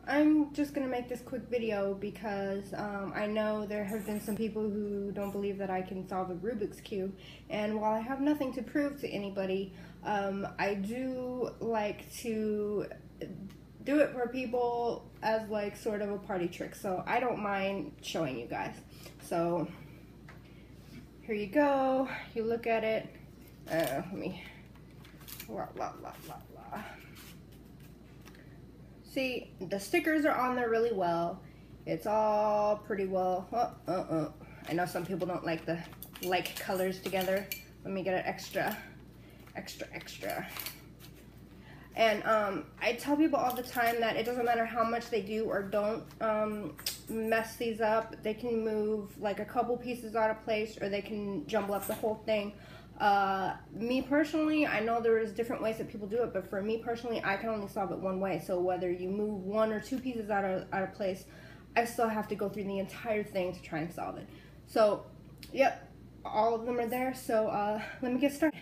I'm just going to make this quick video because I know there have been some people who don't believe that I can solve a Rubik's Cube, and while I have nothing to prove to anybody, I do like to do it for people as like sort of a party trick, so I don't mind showing you guys. So here you go, you look at it, let me, see, the stickers are on there really well. It's all pretty well. I know some people don't like the colors together. Let me get it extra. And I tell people all the time that it doesn't matter how much they do or don't mess these up. They can move like a couple pieces out of place, or they can jumble up the whole thing. Me personally, I know there's different ways that people do it, but for me personally, I can only solve it one way. So whether you move one or two pieces out of place, I still have to go through the entire thing to try and solve it. So, yep, all of them are there. So let me get started.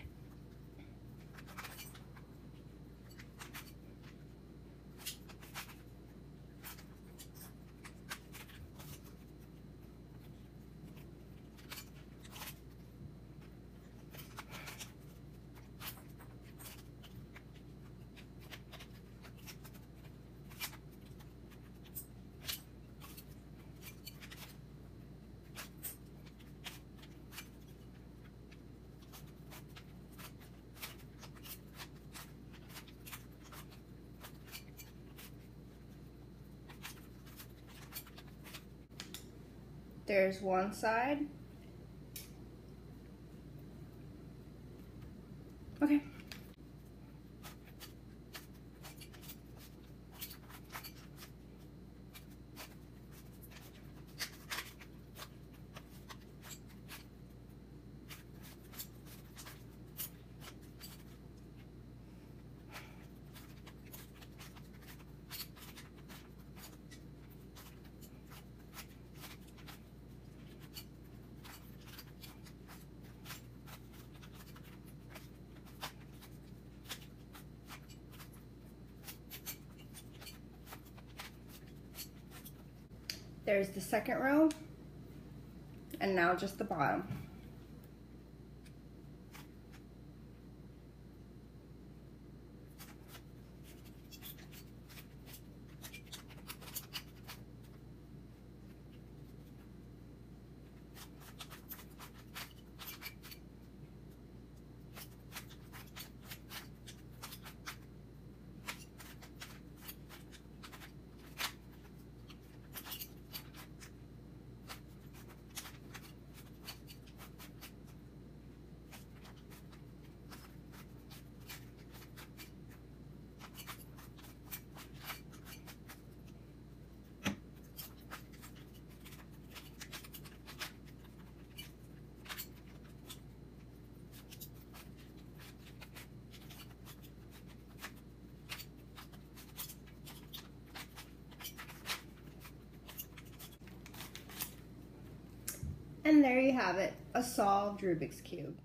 There's one side. Okay. There's the second row, and now just the bottom. And there you have it, a solved Rubik's Cube.